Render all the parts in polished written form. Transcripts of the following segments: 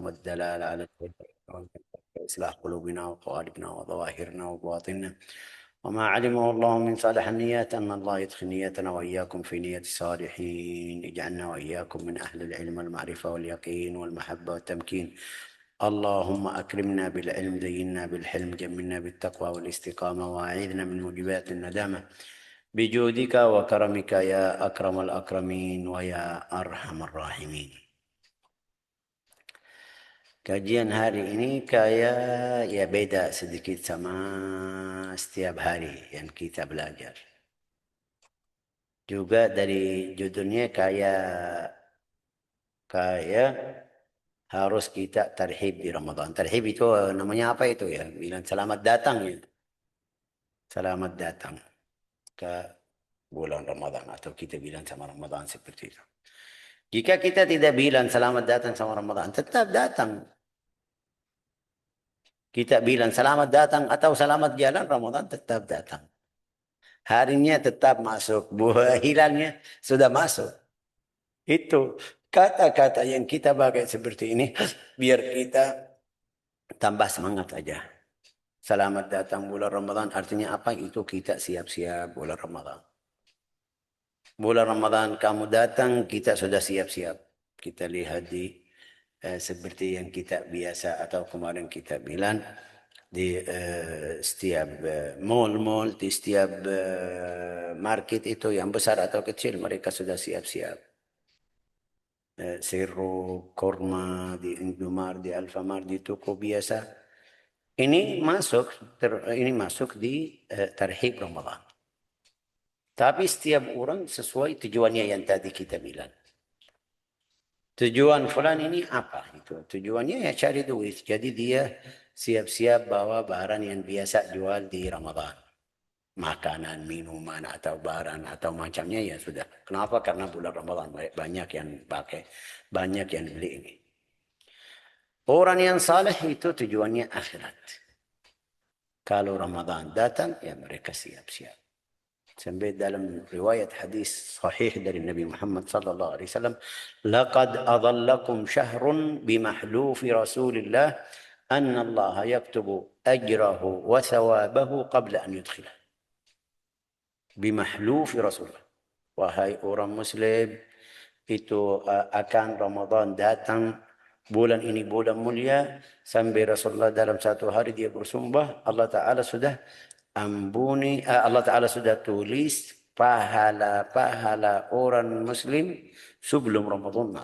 والدلالة على الخير وإصلاح قلوبنا وقوالبنا وظواهرنا وبواطننا، وما علمه الله من صالح النيات أن الله يدخل نيتنا وإياكم في نية الصالحين، اجعلنا وإياكم من أهل العلم والمعرفة واليقين والمحبة والتمكين. اللهم أكرمنا بالعلم، زينا بالحلم، جملنا بالتقوى والاستقامة، وأعيذنا من موجبات الندامة بجودك وكرمك يا أكرم الأكرمين ويا أرحم الراحمين. Kajian hari ini kayak ya beda sedikit sama setiap hari yang kita belajar. Juga dari judulnya kayak harus kita tarhib di Ramadan. Tarhib itu namanya apa itu ya? Bilang selamat datang ya. Selamat datang ke bulan Ramadan, atau kita bilang sama Ramadan seperti itu. Jika kita tidak bilang selamat datang sama Ramadan, tetap datang. Kita bilang selamat datang atau selamat jalan, Ramadan tetap datang. Harinya tetap masuk, buah hilalnya sudah masuk. Itu kata-kata yang kita pakai seperti ini biar kita tambah semangat aja. Selamat datang bulan Ramadan artinya apa? Itu kita siap-siap bulan Ramadan. Bulan Ramadan kamu datang, kita sudah siap-siap. Kita lihat seperti yang kita biasa atau kemarin kita bilang di setiap mall-mall, di setiap market itu yang besar atau kecil, mereka sudah siap-siap. Sirup, korma, di Indomaret, di Alfamart, di toko biasa. Ini masuk di tarhib Ramadan. Tapi setiap orang sesuai tujuannya yang tadi kita bilang. Tujuan fulan ini apa? Itu tujuannya ya cari duit. Jadi dia siap-siap bawa barang yang biasa jual di Ramadan. Makanan, minuman, atau barang, atau macamnya ya sudah. Kenapa? Karena bulan Ramadan banyak yang pakai, banyak yang beli ini. Orang yang saleh itu tujuannya akhirat. Kalau Ramadan datang, ya mereka siap-siap. Sampai dalam riwayat hadis sahih dari Nabi Muhammad sallallahu alaihi wasallam, laqad adhallakum syahrun bimahlufi Rasulillah anna Allah yaktubu ajrahu wa thawabahu qabla an yudkhilah. Bimahlufi Rasulullah. Wahai orang muslim, itu akan Ramadan datang, bulan ini bulan mulia, sampai Rasulullah dalam satu hari dia bersumpah, Allah Ta'ala sudah Allah Ta'ala sudah tulis pahala-pahala orang muslim sebelum Ramadan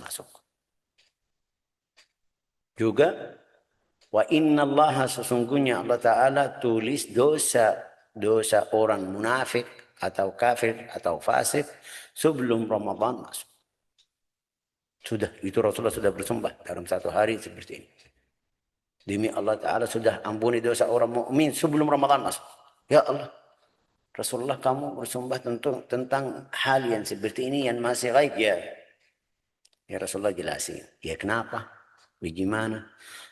masuk. Juga wa inna Allah, sesungguhnya Allah Ta'ala tulis dosa orang munafik atau kafir atau fasik sebelum Ramadan masuk. Sudah, itu Rasulullah sudah bersumpah dalam satu hari seperti ini. Demi Allah Ta'ala sudah ampuni dosa orang mukmin sebelum Ramadan masuk. Ya Allah, Rasulullah kamu bersumpah tentang hal yang seperti ini yang masih gaib ya. Ya Rasulullah jelasin. Ya kenapa? Bagaimana?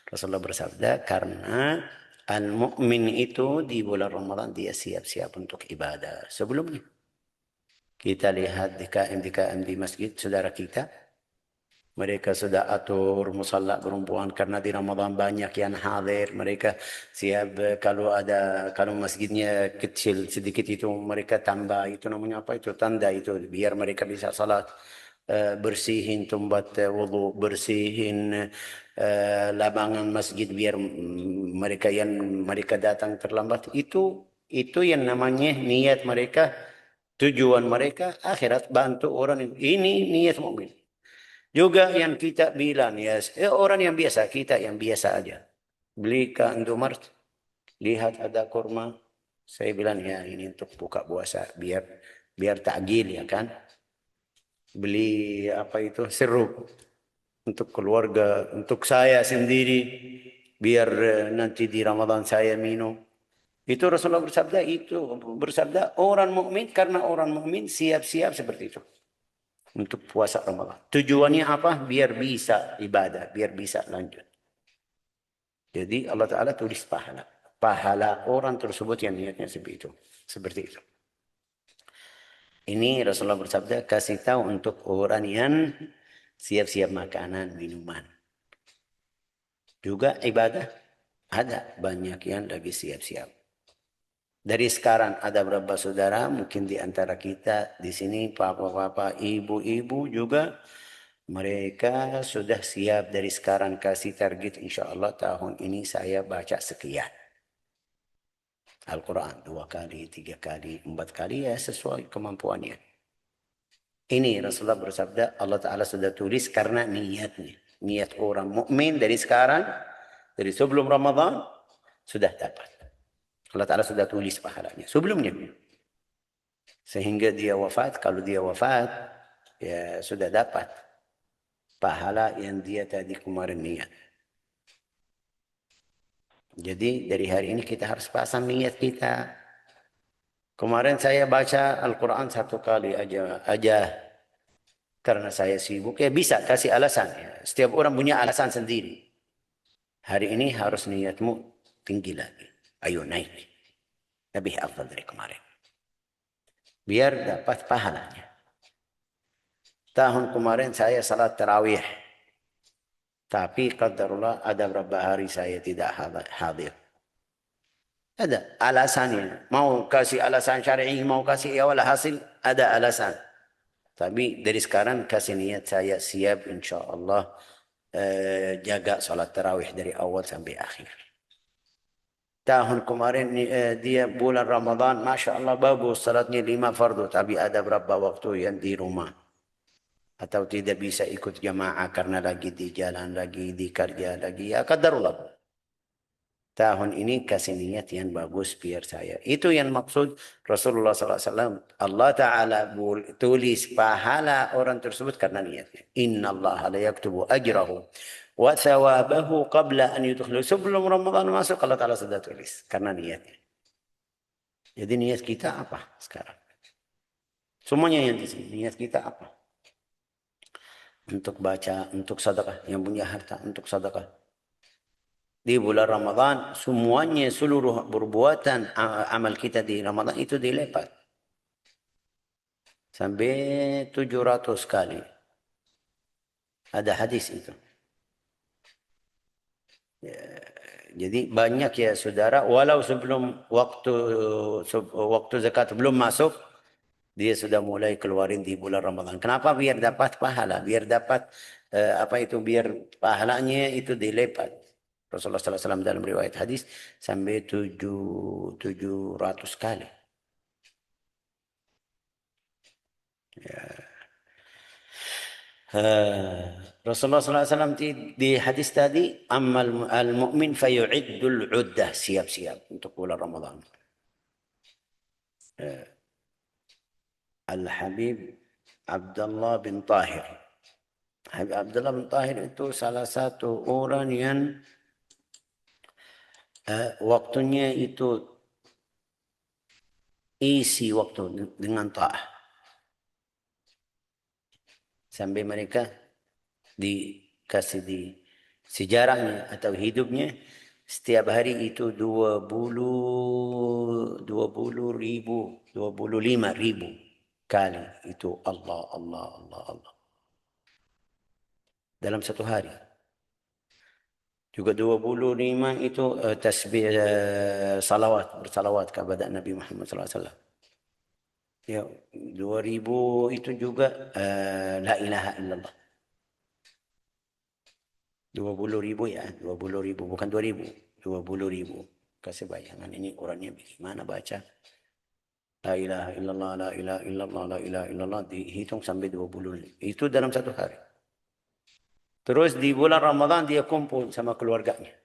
Rasulullah bersabda, karena al-mu'min itu di bulan Ramadan dia siap-siap untuk ibadah. Sebelumnya kita lihat di KM di masjid saudara kita, mereka sudah atur musalla perempuan karena di Ramadan banyak yang hadir. Mereka siap kalau masjidnya kecil sedikit itu mereka tambah itu namanya apa itu tanda itu biar mereka bisa salat. Bersihin tempat wudu, bersihin lapangan masjid biar mereka datang terlambat. Itu yang namanya niat mereka, tujuan mereka akhirat, bantu orang ini niat mukmin. Juga yang kita bilang ya, orang yang biasa, kita yang biasa aja. Beli ke Indomaret, lihat ada kurma, saya bilang ya ini untuk buka puasa, biar takjil ya kan. Beli apa itu sirup untuk keluarga, untuk saya sendiri, biar nanti di Ramadan saya minum. Itu Rasulullah bersabda orang mukmin, karena orang mukmin siap-siap seperti itu untuk puasa Ramadan. Tujuannya apa? Biar bisa ibadah, biar bisa lanjut. Jadi Allah Ta'ala tulis pahala. Pahala orang tersebut yang niatnya seperti itu. Seperti itu. Ini Rasulullah bersabda, kasih tahu untuk orang yang siap-siap makanan, minuman. Juga ibadah ada banyak yang lagi siap-siap. Dari sekarang ada beberapa saudara mungkin di antara kita di sini papa-papa, ibu-ibu juga mereka sudah siap dari sekarang kasih target insya Allah tahun ini saya baca sekian. Al-Quran 2 kali, 3 kali, 4 kali ya sesuai kemampuannya. Ini Rasulullah bersabda Allah Ta'ala sudah tulis karena niatnya. Niat orang mukmin dari sekarang, dari sebelum Ramadan sudah dapat. Allah Ta'ala sudah tulis pahalanya sebelumnya. Sehingga dia wafat, kalau dia wafat ya sudah dapat pahala yang dia tadi kemarin niat. Jadi dari hari ini kita harus pasang niat kita. Kemarin saya baca Al-Quran 1 kali aja karena saya sibuk. Ya bisa kasih alasan. Ya. Setiap orang punya alasan sendiri. Hari ini harus niatmu tinggi lagi. Ayo naik. Lebih afdal dari kemarin. Biar dapat pahalanya. Tahun kemarin saya salat tarawih. Tapi qadarullah ada beberapa hari saya tidak hadir. Ada alasannya. Mau kasih alasan syar'i, mau kasih ya wala hasil, ada alasan. Tapi dari sekarang kasih niat saya siap insya Allah jaga salat tarawih dari awal sampai akhir. Tahun kemarin dia bulan Ramadan, Masya Allah bagus salatnya 5 fardu. Tapi ada berapa waktu yang di rumah. Atau tidak bisa ikut jamaah karena lagi di jalan, lagi di kerja, lagi ya qadarullah. Tahun ini kasih niat yang bagus biar saya. Itu yang maksud Rasulullah SAW. Allah Ta'ala tulis pahala orang tersebut karena niatnya. Inna Allah la yaktubu ajrahu wa thawabahu qabla an yudkhulu. Sebelum Ramadan masuk Allah Ta'ala sudah tulis karena niatnya. Jadi niat kita apa sekarang? Semuanya yang di sini. Niat kita apa? Untuk baca, untuk sedekah. Yang punya harta untuk sedekah. Di bulan Ramadan semuanya seluruh perbuatan amal kita di Ramadan itu dilipat sampai 700 kali. Ada hadis itu. Ya, jadi banyak ya saudara walau sebelum waktu zakat belum masuk dia sudah mulai keluarin di bulan Ramadan. Kenapa? Biar dapat pahala, biar dapat biar pahalanya itu dilipat. Rasulullah SAW dalam riwayat hadis sampai 700 kali. Ya. Rasulullah SAW di hadis tadi, amal al-mu'min fayu'iddul uddah, siap-siap untuk bulan Ramadan. Al-Habib Abdullah bin Tahir. Habib Abdullah bin Tahir itu salah satu orang yang waktunya itu isi waktu dengan ta'ah. Sampai mereka dikasih di sejarahnya atau hidupnya setiap hari itu 25 ribu kali itu Allah Allah Allah Allah dalam satu hari. Juga 25 itu tasbih bersalawat kepada Nabi Muhammad SAW. Ya, 2000 itu juga la ilaha illallah. 20.000 ya, 20.000 bukan 2.000, 20.000. Kasih bayangan ini orangnya bagaimana baca la ilaha illallah, la ilaha illallah, la ilaha illallah dihitung sampai 20. Itu dalam satu hari. Terus di bulan Ramadan dia kumpul sama keluarganya.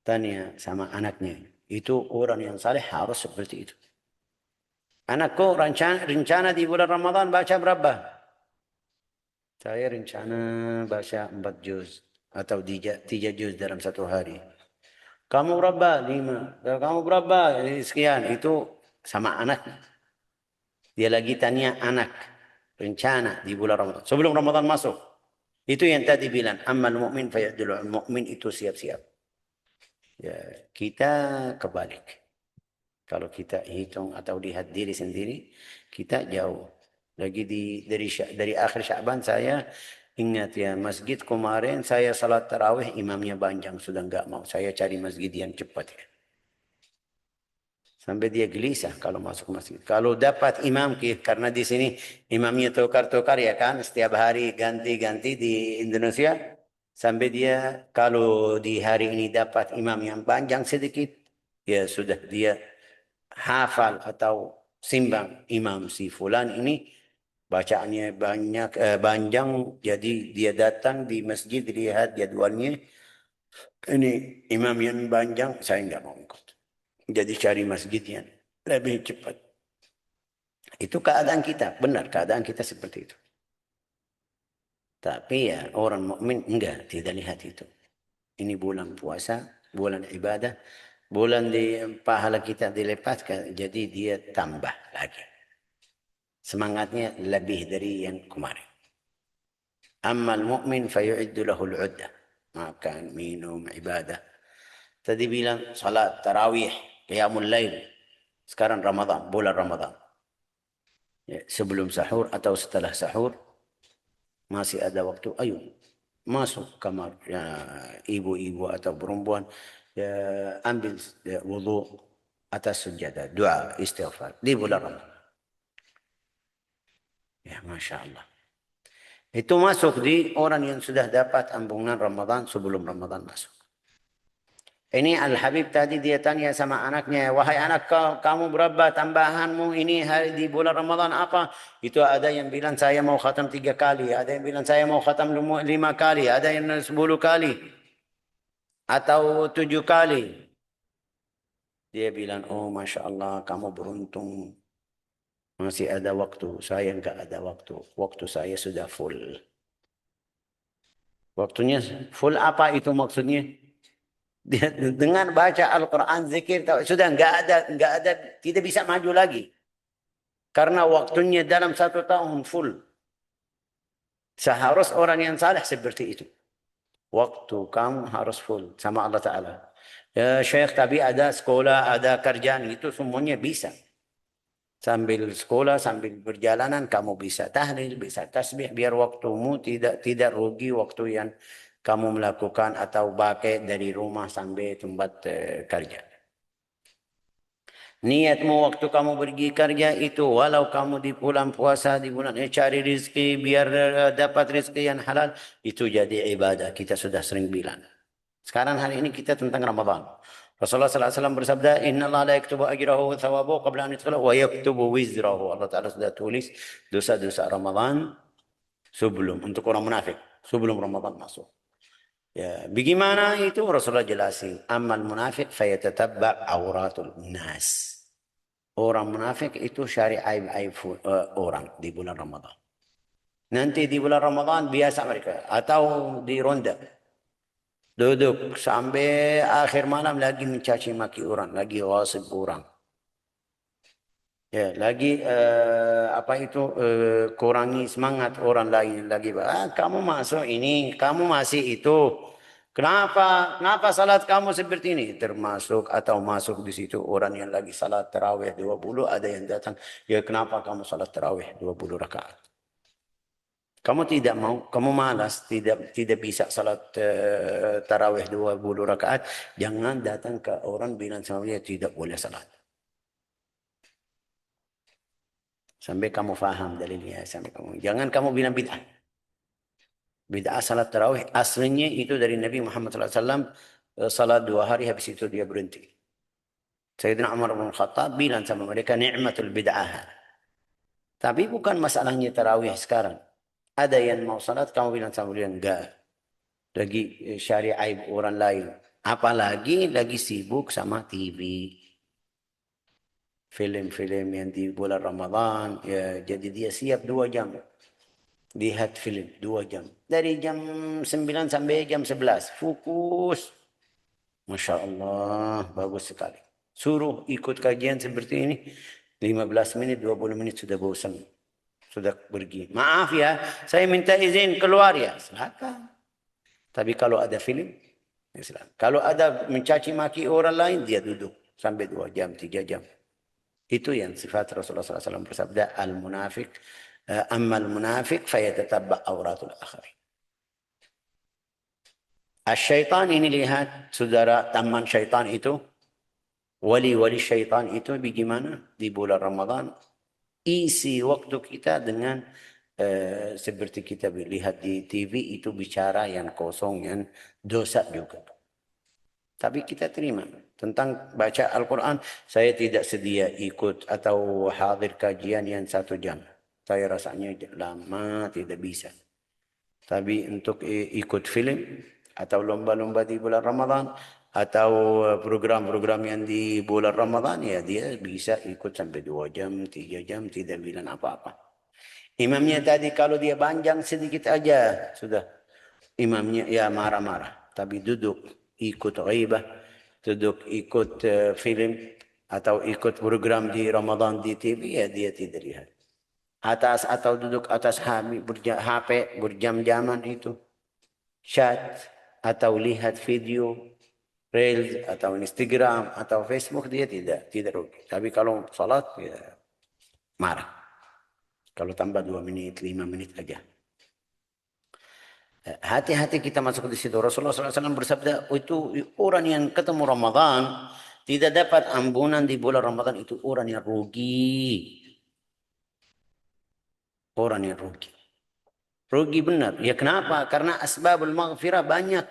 Tanya sama anaknya. Itu orang yang saleh harus seperti itu. Anakku rencana di bulan Ramadan baca berapa? Saya rencana baca 4 juz atau 3 juz dalam satu hari. Kamu berapa? 5. Kamu berapa? Sekian. Itu sama anak. Dia lagi tanya anak. Rencana di bulan Ramadan. Sebelum Ramadan masuk. Itu yang tadi bilang. Amal mu'min fayadul mu'min itu siap-siap. Ya, kita kebalik. Kalau kita hitung atau lihat diri sendiri, kita jauh. Lagi dari akhir Sya'ban saya Ingat ya, masjid kemarin saya salat tarawih, imamnya panjang, sudah enggak mau. Saya cari masjid yang cepat ya. Sampai dia gelisah kalau masuk masjid. Kalau dapat imam, karena di sini imamnya tukar-tukar ya kan, setiap hari ganti-ganti di Indonesia. Sampai dia kalau di hari ini dapat imam yang panjang sedikit, ya sudah dia hafal atau simbang imam si fulan ini bacaannya banyak panjang, jadi dia datang di masjid lihat jadwalnya ini imam yang panjang, saya nggak mau ikut. Jadi cari masjid yang lebih cepat. Itu keadaan kita, benar keadaan kita seperti itu. Tapi ya orang mukmin enggak, tidak lihat itu. Ini bulan puasa, bulan ibadah, bulan di pahala kita dilepaskan, jadi dia tambah lagi. Semangatnya lebih dari yang kemarin. Ammal mu'min fayu'iddu lahul uddah. Makan, minum, ibadah. Tadi bilang salat, tarawih, qiyamul lail. Sekarang Ramadan, bulan Ramadan. Ya, sebelum sahur atau setelah sahur masih ada waktu, ayo masuk kamar ya, ibu-ibu atau perempuan ya, ambil ya, wudu atas sujadah, doa, istighfar di bulan Ramadan. Ya, Masya Allah. Itu masuk di orang yang sudah dapat ampunan Ramadan sebelum Ramadan masuk. Ini Al-Habib tadi dia tanya sama anaknya, wahai anak kamu berapa tambahanmu ini hari di bulan Ramadan apa? Itu ada yang bilang saya mau khatam 3 kali, ada yang bilang saya mau khatam 5 kali, ada yang 10 kali, atau 7 kali. Dia bilang, oh Masya Allah kamu beruntung. Masih ada waktu, saya enggak ada waktu. Waktu saya sudah full. Waktunya full apa itu maksudnya? Dengan baca Al-Quran, zikir, sudah enggak ada, tidak bisa maju lagi. Karena waktunya dalam 1 tahun full. Seharus orang yang saleh seperti itu. Waktu kamu harus full sama Allah Ta'ala. Ya Syekh, tapi ada sekolah, ada kerjaan, itu semuanya bisa. Sambil sekolah, sambil perjalanan kamu bisa tahlil, bisa tasbih, biar waktumu tidak rugi waktu yang kamu melakukan atau pakai dari rumah sampai tempat kerja. Niatmu waktu kamu pergi kerja itu, walau kamu di bulan puasa, di bulan cari rezeki biar dapat rezeki yang halal, itu jadi ibadah. Kita sudah sering bilang. Sekarang hari ini kita tentang Ramadan. Rasulullah SAW bersabda, Inna Allah la yaktubu ajrahu wa thawabu qabla an yudkhala wa yaktubu wizrahu. Allah Ta'ala sudah tulis dosa-dosa Ramadan sebelum, untuk orang munafik, sebelum Ramadan masuk. Ya, bagaimana itu Rasulullah jelasin. Amal munafik fayatatabba auratul nas. Orang munafik itu cari aib-aib orang di bulan Ramadan. Nanti di bulan Ramadan biasa mereka. Atau di ronda. Duduk sampai akhir malam lagi mencaci maki orang, lagi wasib orang. Ya, lagi apa itu kurangi semangat orang lain lagi. Kamu masuk ini, kamu masih itu. Kenapa salat kamu seperti ini? Termasuk atau masuk di situ orang yang lagi salat tarawih 20, ada yang datang, ya kenapa kamu salat tarawih 20 rakaat? Kamu tidak mau, kamu malas, tidak bisa salat tarawih 20 rakaat, jangan datang ke orang bilang sama dia tidak boleh salat. Sampai kamu faham dalilnya, jangan kamu bilang bid'ah. Bid'ah salat tarawih aslinya itu dari Nabi Muhammad SAW, salat 2 hari habis itu dia berhenti. Sayyidina Umar bin Khattab bilang sama mereka ni'matul bid'ah. Tapi bukan masalahnya tarawih sekarang. Ada yang mau salat kamu bilang sama dia enggak. Lagi syari aib orang lain. Apalagi lagi sibuk sama TV. Film-film yang di bulan Ramadan. Ya, jadi dia siap 2 jam. Lihat film 2 jam. Dari jam 9 sampai jam 11. Fokus. Masya Allah. Bagus sekali. Suruh ikut kajian seperti ini. 15 menit, 20 menit sudah bosan. Sudah pergi. Maaf ya, saya minta izin keluar ya. Silakan. Tapi kalau ada film, ya silakan. Kalau ada mencaci maki orang lain, dia duduk sampai 2 jam, 3 jam. Itu yang sifat Rasulullah SAW bersabda, al-munafik, ammal munafik fayatatabba auratul akhirin. Syaitan ini lihat, saudara, teman syaitan itu, wali-wali syaitan itu bagaimana di bulan Ramadan. Isi waktu kita dengan seperti kita lihat di TV itu bicara yang kosong, yang dosa juga. Tapi kita terima tentang baca Al-Quran. Saya tidak sedia ikut atau hadir kajian yang 1 jam. Saya rasanya lama, tidak bisa. Tapi untuk ikut film atau lomba-lomba di bulan Ramadan atau program-program yang di bulan Ramadan, ya dia bisa ikut sampai 2 jam, 3 jam, tidak bilang apa-apa. Imamnya tadi kalau dia panjang sedikit aja sudah, imamnya ya marah-marah. Tapi duduk ikut ghaibah, duduk ikut film atau ikut program di Ramadan di TV, ya dia tidak lihat. Atas atau duduk atas HP berjam-jaman itu, chat atau lihat video Reels atau Instagram atau Facebook, dia tidak rugi. Tapi kalau salat ya marah. Kalau tambah 2 menit, 5 menit aja. Hati-hati kita masuk di situ. Rasulullah SAW bersabda, itu orang yang ketemu Ramadan tidak dapat ampunan di bulan Ramadan, itu orang yang rugi. Orang yang rugi. Rugi benar. Ya kenapa? Karena asbabul maghfirah banyak.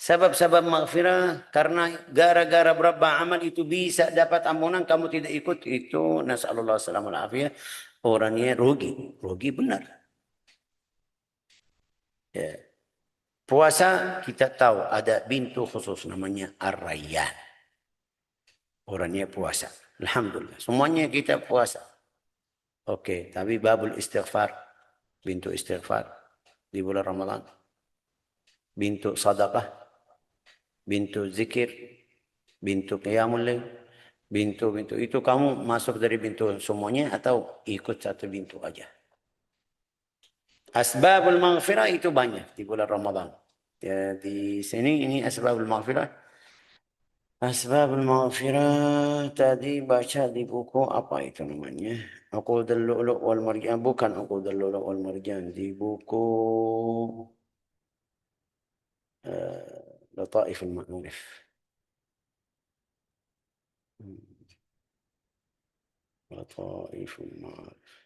Sebab-sebab maghfirah karena gara-gara berapa amal itu bisa dapat ampunan, kamu tidak ikut, itu nasallallahu salamul afiyah, orangnya rugi. Rugi benar. Ya. Puasa kita tahu ada pintu khusus namanya Ar-Rayyan. Orangnya puasa. Alhamdulillah. Semuanya kita puasa. Oke, tapi babul istighfar, pintu istighfar di bulan Ramadan. Pintu sadaqah, pintu zikir, pintu qiyamul lail, pintu-pintu itu kamu masuk dari pintu semuanya atau ikut satu pintu aja. Asbabul maghfirah itu banyak di bulan Ramadan. Ya, di sini ini asbabul maghfirah. Asbabul maghfirah tadi baca di buku apa itu namanya? Uqudul Lu'lu' wal Marjan, bukan Uqudul Lu'lu' wal Marjan, di buku Lataiful Ma'arif. Lataiful Ma'arif.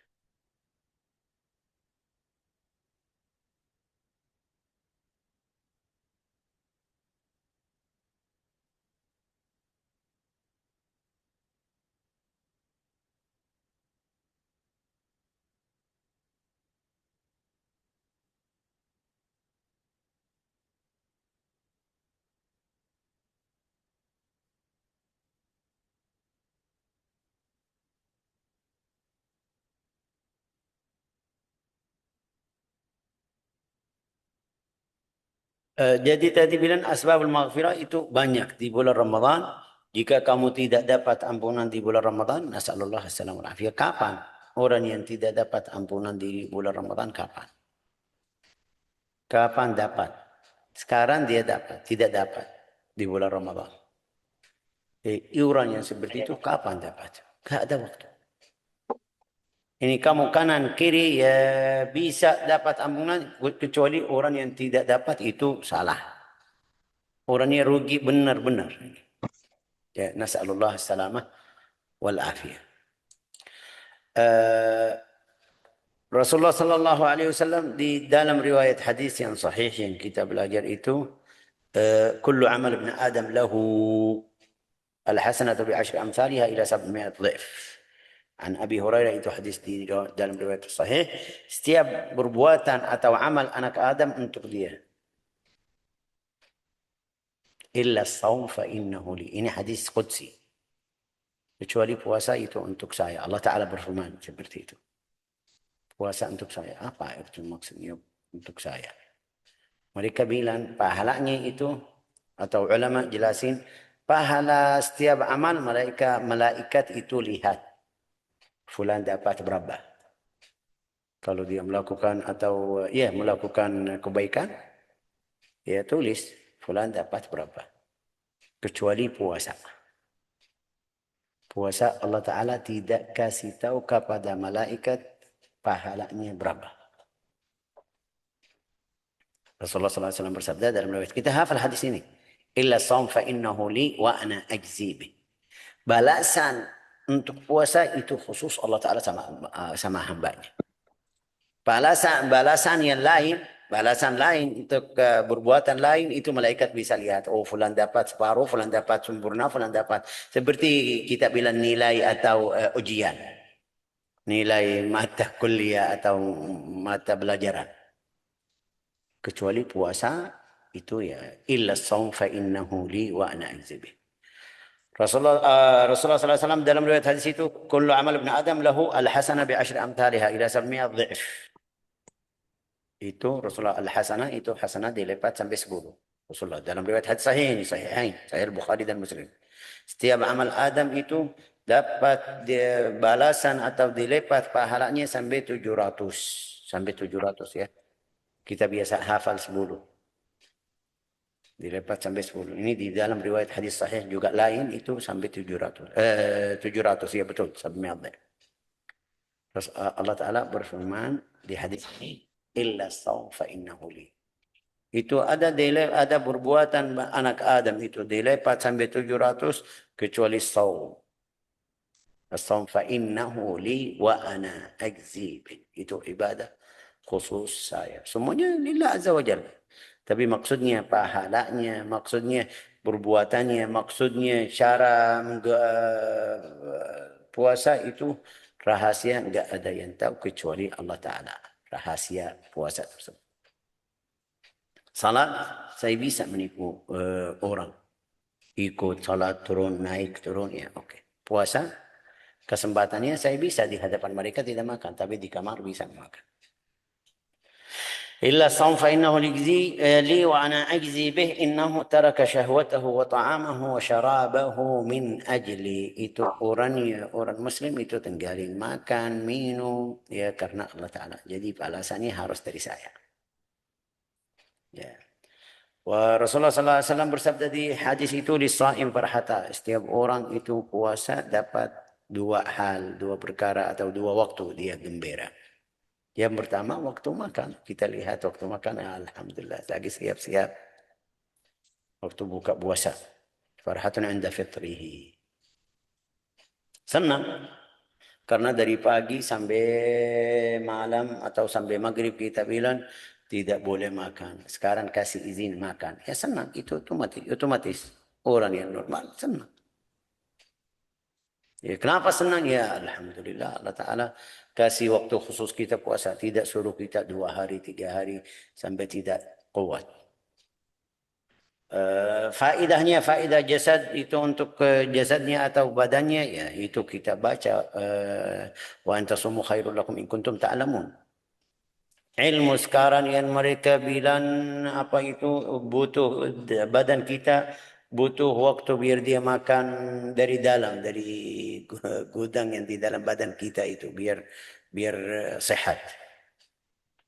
Jadi tadi bilang asbabul maghfirah itu banyak di bulan Ramadan. Jika kamu tidak dapat ampunan di bulan Ramadan, nasallallahu alaihi wasallam, kapan? Orang yang tidak dapat ampunan di bulan Ramadan kapan? Kapan dapat? Sekarang dia dapat, tidak dapat di bulan Ramadan. Orang yang seperti itu kapan dapat? Gak ada waktu. Ini kamu kanan kiri ya bisa dapat ampunan, kecuali orang yang tidak dapat itu salah. Orangnya rugi benar-benar. Ya, nasallallahu salamah wal afiyah. Rasulullah sallallahu alaihi wasallam di dalam riwayat hadis yang sahih yang kita belajar itu, kullu amal ibn Adam lahu al-hasanatu bi asyri amsalha ila 700 dhif. An Abi Hurairah, itu hadis di dalam riwayat sahih, setiap perbuatan atau amal anak Adam untuk dia. Illa as-shaum fa innahu li. Ini hadis qudsi. Kecuali puasa itu untuk saya. Allah Ta'ala berfirman seperti itu. Puasa untuk saya. Apa itu maksudnya untuk saya? Mereka bilang pahalanya itu, atau ulama jelasin, pahala setiap amal malaikat itu lihat. Fulan dapat berapa. Kalau dia melakukan atau ya melakukan kebaikan, ya tulis fulan dapat berapa. Kecuali puasa. Puasa Allah Ta'ala tidak kasih tahu kepada malaikat pahalanya berapa. Rasulullah SAW bersabda dalam riwayat, kita hafal hadis ini. Illa shaum fa innahu li wa ana ajzi bih. Balasan untuk puasa itu khusus Allah Ta'ala sama hambanya. Balasan yang lain, balasan lain untuk perbuatan lain itu malaikat bisa lihat. Oh, fulan dapat separuh, fulan dapat sempurna, fulan dapat. Seperti kita bilang nilai atau ujian. Nilai mata kuliah atau mata pelajaran. Kecuali puasa itu ya illa shaum fa innahu li wa ana ajzi bih. Rasulullah SAW dalam riwayat hadis itu, kullu amal ibn Adam lahu al-hasanah bi asyri amthaliha ila 700 dhif. Itu Rasulullah al-hasanah itu hasanah dilipat sampai 10. Rasulullah dalam riwayat hadis sahih ini, sahih Bukhari dan Muslim. Setiap amal Adam itu dapat balasan atau dilipat pahalanya sampai 700. Sampai 700 ya. Kita biasa hafal 10. Dilipat sampai 10. Ini di dalam riwayat hadis sahih juga lain itu sampai 700. 700 ya betul. Terus Allah Ta'ala berfirman di hadis ini, illa shaum fa innahu li. Itu ada perbuatan anak Adam itu dilipat sampai 700 kecuali shaum. Shaum fa innahu li wa ana ajzi bih. Itu ibadah khusus saya. Semuanya lillah azza wa jalla. Tapi maksudnya pahalanya, maksudnya perbuatannya, maksudnya cara puasa itu rahasia, enggak ada yang tahu kecuali Allah Ta'ala. Rahasia puasa tersebut. Salat, saya bisa menipu orang. Ikut salat, turun, naik, turun, ya oke. Puasa, kesempatannya saya bisa di hadapan mereka tidak makan, tapi di kamar bisa makan. إلا الصوم فإنه لي وأنا أجزي به إنه ترك شهوته وطعامه وشرابه من أجلي. Itu orang Muslim itu tinggalin makan, minum ya karena Allah Ta'ala. Jadi balasannya harus dari saya. Ya. Wa Rasulullah SAW bersabda di hadis itu, lis-shaim farhata. Setiap orang itu puasa dapat dua perkara atau dua waktu dia gembira. Yang pertama waktu makan, kita lihat waktu makan, alhamdulillah lagi siap-siap waktu buka puasa. Farhatun 'inda fitrihi. Senang karena dari pagi sampai malam atau sampai maghrib kita bilang tidak boleh makan. Sekarang kasih izin makan. Ya senang, itu otomatis. Orang yang normal senang. Ya, kenapa senang? Ya alhamdulillah Allah Ta'ala kasih waktu khusus kita puasa. Tidak suruh kita 2 hari, 3 hari sampai tidak kuat. Faedahnya, faedah jasad itu untuk jasadnya atau badannya, ya itu kita baca wa antasumu khairul lakum in kuntum ta'lamun. Ilmu sekarang yang mereka bilang apa itu butuh badan kita butuh waktu biar dia makan dari dalam, dari gudang yang di dalam badan kita itu biar sehat.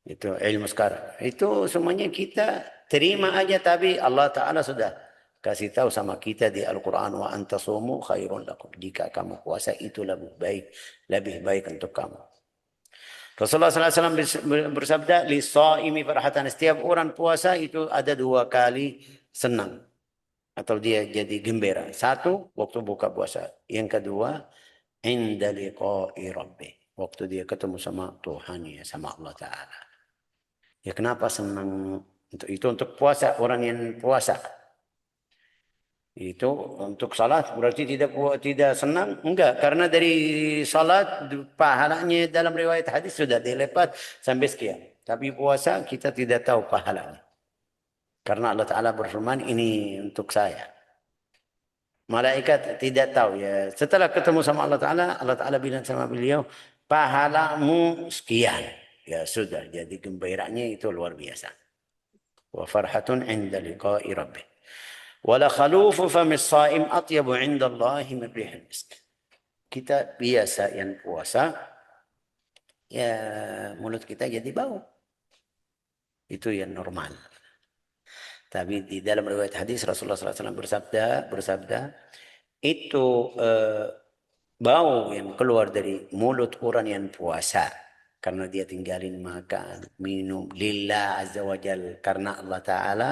Itu ilmu sekarang. Itu semuanya kita terima aja, tapi Allah Ta'ala sudah kasih tahu sama kita di Al-Quran, wa antasumu khairun lakum. Jika kamu puasa itu lebih baik untuk kamu. Rasulullah SAW bersabda, lis-shaimi farhatan. Setiap orang puasa itu ada 2 kali senang atau dia jadi gembira. 1 waktu buka puasa. Yang kedua, inda liqa'i rabbih. Waktu dia ketemu sama Tuhannya, sama Allah Ta'ala. Ya kenapa senang? Itu untuk puasa, orang yang puasa. Itu untuk salat berarti tidak senang? Enggak, karena dari salat pahalanya dalam riwayat hadis sudah dilipat sampai sekian. Tapi puasa kita tidak tahu pahalanya. Karena Allah Ta'ala berfirman, ini untuk saya. Malaikat tidak tahu ya. Setelah ketemu sama Allah Ta'ala bilang sama beliau, pahalamu sekian. Ya sudah, jadi gembiranya itu luar biasa. Wa farhatun 'inda liqa'i rabbih. Wala khalufu famis shaim atyabu 'inda Allah min rihil misk. Kita biasa yang puasa, ya mulut kita jadi bau. Itu yang normal. Tapi di dalam riwayat hadis Rasulullah SAW bersabda itu bau yang keluar dari mulut orang yang puasa karena dia tinggalin makan, minum lillah azza wa jal, karena Allah Ta'ala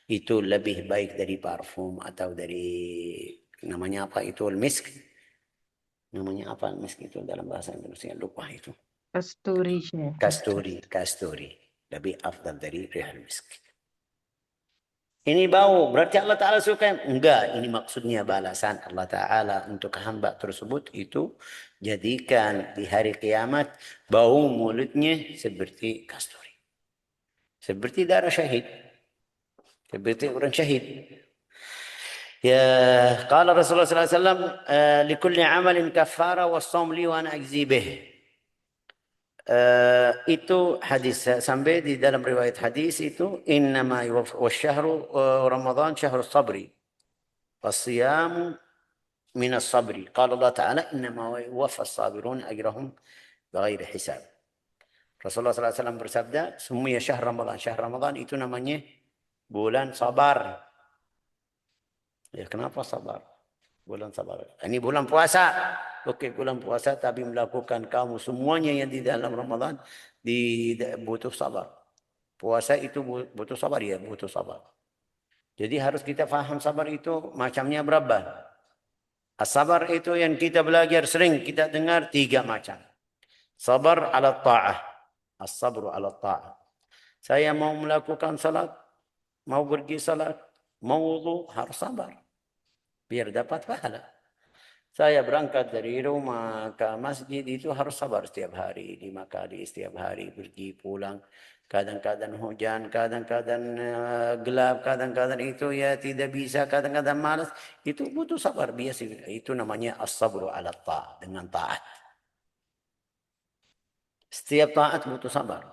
itu lebih baik dari parfum atau dari namanya apa itu misk. Namanya apa misk itu dalam bahasa Indonesia? Lupa itu. Kasturi, Syekh. Kasturi, kasturi. Lebih afdal dari rihal misk. Ini bau, berarti Allah Ta'ala suka? Enggak, ini maksudnya balasan Allah Ta'ala untuk hamba tersebut itu jadikan di hari kiamat bau mulutnya seperti kasturi. Seperti darah syahid. Seperti orang syahid. Ya, qala Rasulullah sallallahu alaihi wasallam, likulli amalin kaffara was-shaum li wa ana ajzi bih. Itu hadis sampai di dalam riwayat hadis itu innama wasyahru Ramadan syahrus sabri was-siyamu minas sabri. Qala Allah Ta'ala innama yuwaffas sabirun ajrahum bighairi hisab. Rasulullah sallallahu alaihi wasallam bersabda, "Summiya syahr Ramadan." Syahr Ramadan itu namanya bulan sabar. Ya, kenapa sabar? Bulan sabar. Ini bulan puasa. Oke, bulan puasa tapi melakukan kamu semuanya yang di dalam Ramadan butuh sabar. Puasa itu butuh sabar ya, butuh sabar. Jadi harus kita faham sabar itu macamnya berapa. Sabar itu yang kita belajar sering kita dengar 3 macam. Sabar ala ta'ah. As-sabru ala ta'ah. Saya mau melakukan salat, mau pergi salat, mau wudu, harus sabar. Biar dapat pahala. Saya berangkat dari rumah ke masjid itu harus sabar setiap hari. 5 kali setiap hari pergi pulang. Kadang-kadang hujan, kadang-kadang gelap, kadang-kadang itu ya tidak bisa, kadang-kadang malas. Itu butuh sabar biasa. Itu namanya as-sabru ala ta'ah, dengan taat. Setiap taat butuh sabar.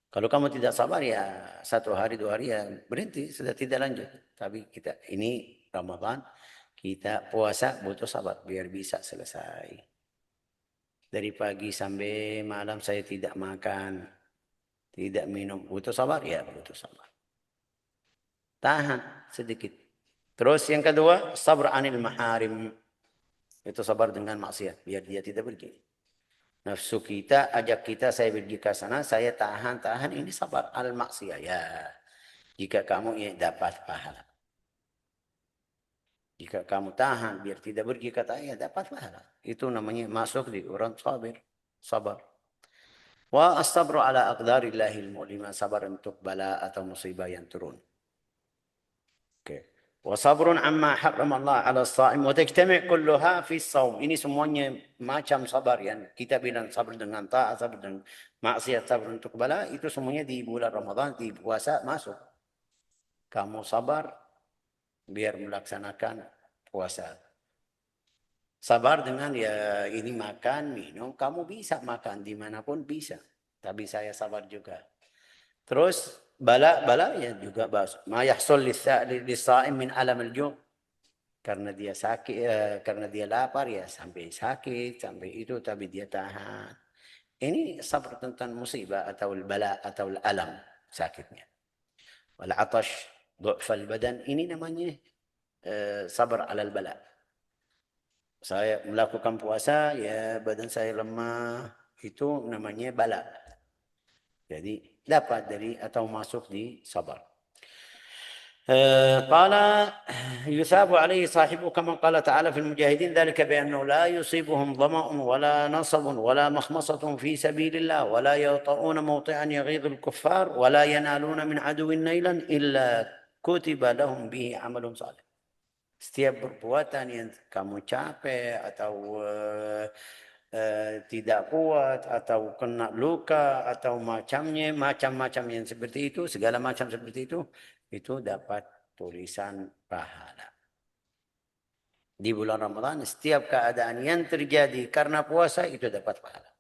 Kalau kamu tidak sabar ya 1 hari 2 hari ya berhenti, sudah tidak lanjut. Tapi kita ini Ramadan, kita puasa butuh sabar biar bisa selesai. Dari pagi sampai malam saya tidak makan, tidak minum. Butuh sabar? Ya, butuh sabar. Tahan sedikit. Terus yang kedua, sabar anil maharim. Itu sabar dengan maksiat, biar dia tidak pergi. Nafsu kita, ajak kita, saya pergi ke sana, saya tahan. Ini sabar al maksiat. Ya, jika kamu ya, dapat pahala. Jika kamu tahan, biar tidak pergi kata ya dapat pahala. Itu namanya masuk di orang sabir. Sabar. Wa as-sabru ala aqdarillahil mu'lima. Sabar untuk bala atau musibah yang turun. Oke. Wa sabrun amma harram Allah ala as-sa'im. Wa tajtami' kulluha fi as-sawm. Ini semuanya macam sabar yang kita bilang sabar dengan ta'at, sabar dengan maksiat, sabar untuk bala. Itu semuanya di bulan Ramadan, di puasa masuk. Kamu sabar biar melaksanakan puasa. Sabar dengan ya ini makan, minum. Kamu bisa makan dimanapun bisa. Tapi saya sabar juga. Terus bala ya juga ma yahsul lis-sha'im min alam al-ju'. Karena dia sakit, karena dia lapar ya sampai sakit, sampai itu tapi dia tahan. Ini sabar tentang musibah atau bala atau alam sakitnya. Wal atash, du'fal badan, ini namanya sabar alal bala. Saya melakukan puasa, ya badan saya lemah, itu namanya bala. Jadi dapat dari atau masuk di sabar. قال يثاب عليه صاحبه كما قال تعالى في المجاهدين ذلك بأنه لا يصيبهم ظمأ ولا نصب ولا مخمصة في سبيل الله ولا يطؤون موطئا يغيظ الكفار ولا ينالون من عدو نيلا إلا كتب لهم به عمل صالح. Setiap perbuatan yang kamu capek atau tidak kuat atau kena luka atau macam-macam yang seperti itu, segala macam seperti itu dapat tulisan pahala. Di bulan Ramadan, setiap keadaan yang terjadi karena puasa itu dapat pahala.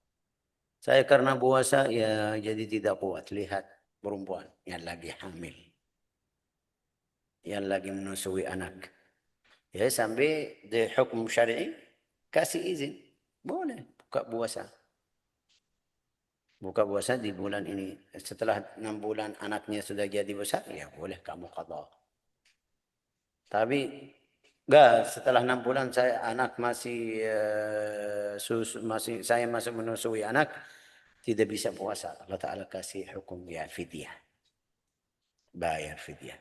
Saya karena puasa ya jadi tidak kuat. Lihat perempuan yang lagi hamil, yang lagi menyusui anak. Ya sampai di hukum syar'i kasih izin. Boleh buka puasa. Buka puasa di bulan ini. Setelah 6 bulan anaknya sudah jadi besar, ya boleh kamu qadha. Tapi enggak, setelah 6 bulan saya anak masih saya masih menyusui anak, tidak bisa puasa, Allah Ta'ala kasih hukum ya fidyah. Bayar fidyah.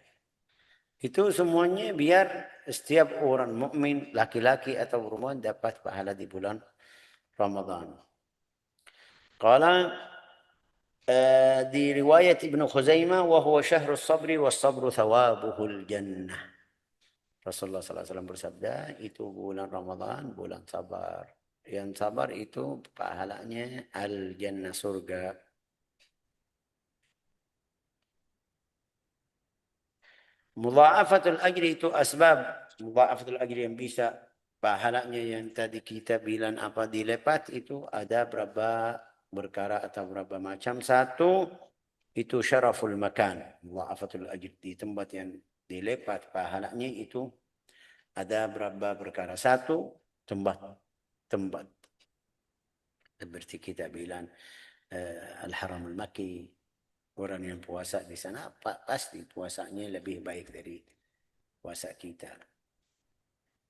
Itu semuanya biar setiap orang mukmin laki-laki atau perempuan dapat pahala di bulan Ramadan. Qala di riwayat Ibnu Khuzaimah wa huwa syahrus sabri was sabru thawabuhul jannah. Rasulullah SAW bersabda, itu bulan Ramadan, bulan sabar. Yang sabar itu pahalanya al-jannah, surga. Mudha'afatul ajri itu asbab. Mudha'afatul ajri yang bisa pahalanya yang tadi kita bilang apa dilipat itu ada berapa perkara atau berapa macam. Satu, itu syaraful makan. Mudha'afatul ajri di tempat yang dilipat pahalanya itu ada berapa perkara. Satu, tempat. Seperti kita bilang Al-Haramul Makki, orang yang puasa di sana pasti puasanya lebih baik dari puasa kita.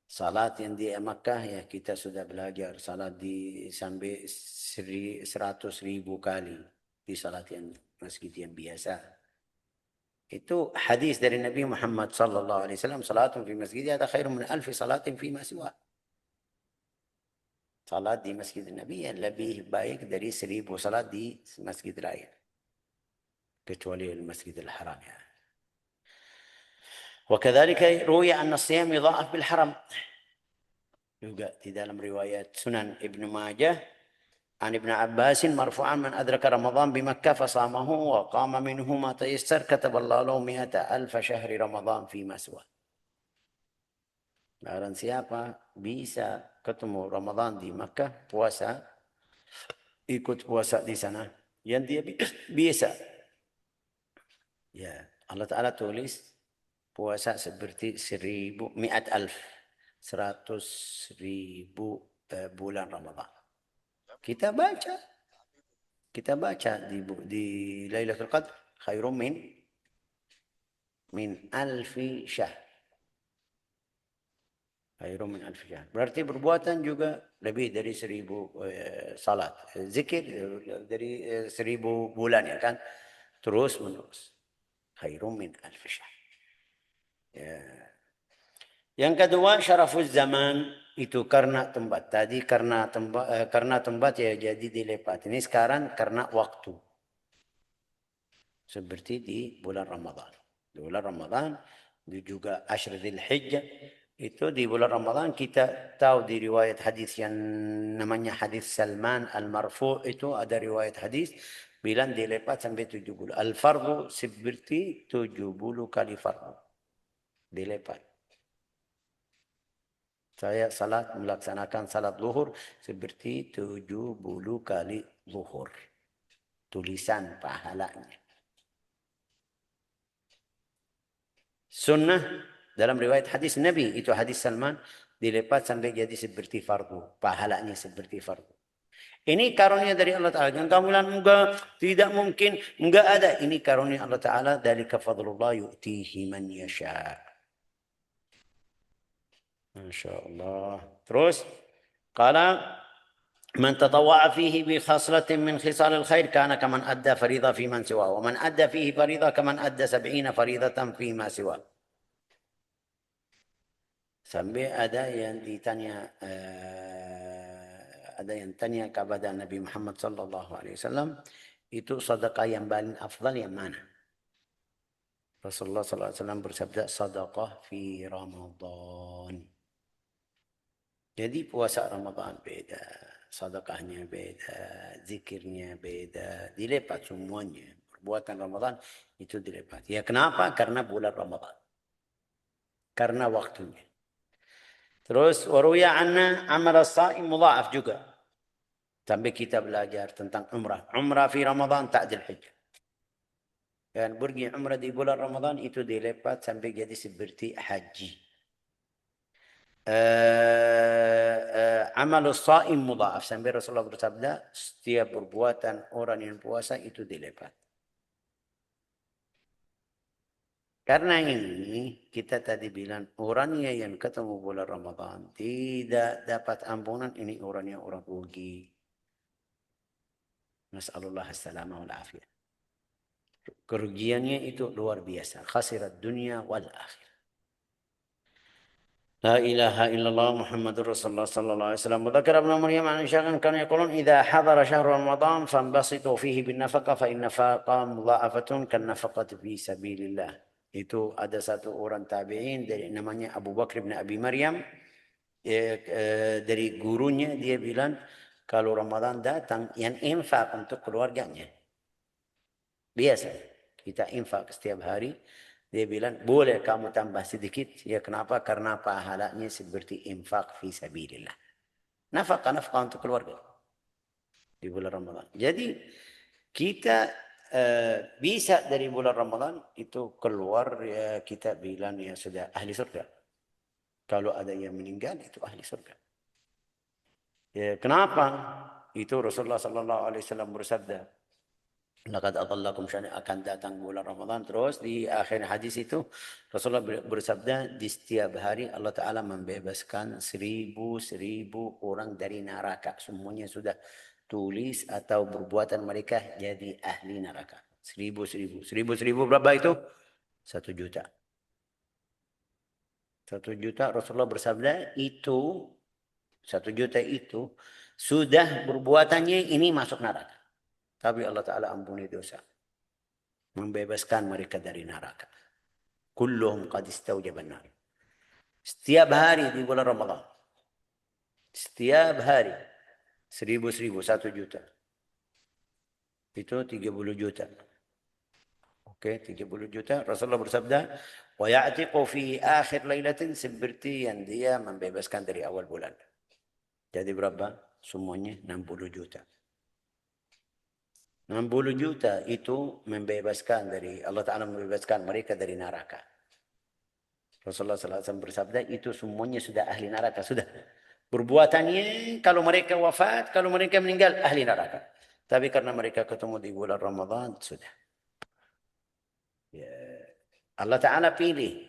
Salat yang di Makkah ya kita sudah belajar salat di sampai 100.000 kali di salat yang masjid yang biasa. Itu hadis dari Nabi Muhammad sallallahu alaihi wasallam, salatun fi masjid ada khairun min alfi salatin fi ma siwa. Salat di masjid Nabi yang lebih baik dari 1.000 salat di masjid lain. Kecuali المسجد الحرام يعني. وكذلك روي أن الصيام يضاعف بالحرم. juga di dalam riwayat Sunan Ibnu Majah عن ابن عباس مرفوعا من أدرك رمضان بمكة فصامه وقام منه ما تيسر كتب الله له 100,000 شهر رمضان فيما سواه. Barang siapa bisa ketemu Ramadan di Makkah, puasa, ikut puasa di sana, yang dia biasa. Ya, Allah Ta'ala tulis puasa seperti 100,000 bulan Ramadan. Kita baca di Lailatul Qadar khairum min alfi syahr. Khairum min alfi syahr. Berarti perbuatan juga lebih dari 1.000 salat. Zikir dari 1.000 bulan ya kan. Terus menerus. Khairum min alfi syahr. Ya. Yang kedua syarafuz zaman itu karena tempat. Tadi karena tempat ya jadi dilipat. Ini sekarang karena waktu. Seperti di bulan Ramadan. Di bulan Ramadan juga Ashr Dzul Hijjah itu di bulan Ramadan kita tahu di riwayat hadis yang namanya hadis Salman al-Marfu itu ada riwayat hadis bilang dilipat sampai 70. Al-fardu seperti 70 kali fardu. Dilipat. Saya melaksanakan salat zuhur seperti 70 kali zuhur. Tulisan pahalanya. Sunnah dalam riwayat hadis Nabi itu hadis Salman dilipat sampai jadi seperti fardu. Pahalanya seperti fardu. Ini karunia dari Allah Ta'ala. Jangan kamu bilang enggak, tidak mungkin, enggak ada. Ini karunia Allah Ta'ala dari fadlullah yu'tihi man yasha. Masya Allah. Terus, qala man tatawwa'a fihi bi khaslatin min khisal al-khair kana kaman adda fariḍah fi man siwa. Wa man adda fihi fariḍah kaman adda 70 fariḍatan fi ma siwa. Sampai ada yang ditanya kepada Nabi Muhammad sallallahu alaihi wasallam itu sedekah yang paling afdal yang mana? Rasulullah sallallahu alaihi wasallam bersabda sedekah fi Ramadan. Jadi puasa Ramadan beda, sedekahnya beda, zikirnya beda, dilipat semuanya. Perbuatan Ramadan itu dilipat. Ya kenapa? Karena bulan Ramadan. Karena waktunya. Terus waruya anna amal as-saim mudha'af juga. Sampai kita belajar tentang umrah. Umrah fi Ramadan ta'dil hijjah. Dan pergi umrah di bulan Ramadan itu dilipat sampai jadi seperti haji. Amal as-saim mudha'af. Sampai Rasulullah bersabda, setiap perbuatan orang yang puasa itu dilipat. Karena ini kita tadi bilang orangnya yang ketemu bulan Ramadan tidak dapat ampunan, ini orangnya orang rugi. Nas'alullah as-salamah wal afiyah. Kerugiannya itu luar biasa. Khasirat dunia wal akhirah. لا إله إلا الله محمد رسول الله صلى الله عليه وسلم. وذكر ابن مريم عن شيخ كانوا يقولون إذا حضر شهر رمضان فانبسطوا فيه بالنفقة فإن النفقة مضاعفة كالنفقة في سبيل الله. Itu ada satu orang tabi'in dari namanya Abu Bakar bin Abi Maryam, dari gurunya dia bilang kalau Ramadan datang yang infak untuk keluarganya. Biasa kita infak setiap hari. Dia bilang, boleh kamu tambah sedikit. Ya kenapa? Karena pahalanya seperti infak fi sabilillah. Nafkah untuk keluarga di bulan Ramadan. Jadi kita bisa dari bulan Ramadan itu keluar, ya kita bilang ya sudah ahli surga. Kalau ada yang meninggal itu ahli surga. Ya, kenapa? Itu Rasulullah sallallahu alaihi wasallam bersabda, laqad adallakum syai'an, akan datang bulan Ramadan. Terus di akhir hadis itu Rasulullah bersabda, di setiap hari Allah Ta'ala membebaskan 1000 orang dari neraka. Semuanya sudah tulis atau perbuatan mereka jadi ahli neraka. 1000 berapa itu? 1 juta. 1 juta Rasulullah bersabda itu 1 juta itu sudah perbuatannya ini masuk neraka. Tapi Allah Ta'ala ampuni dosa. Membebaskan mereka dari neraka. Kulluhum qad istawjaban nar. Setiap hari di bulan Ramadan. Setiap hari. 1 juta. Itu 30 juta. Oke, 30 juta. Rasulullah bersabda, wa ya'tiqu fi akhir lailatin, seperti yang dia membebaskan dari awal bulan. Jadi berapa? Semuanya 60 juta. 60 juta itu membebaskan dari Allah Ta'ala, membebaskan mereka dari neraka. Rasulullah SAW bersabda itu semuanya sudah ahli neraka, sudah. Perbuatannya kalau mereka wafat, kalau mereka meninggal, ahli neraka. Tapi karena mereka ketemu di bulan Ramadan, sudah. Ya. Allah Ta'ala pilih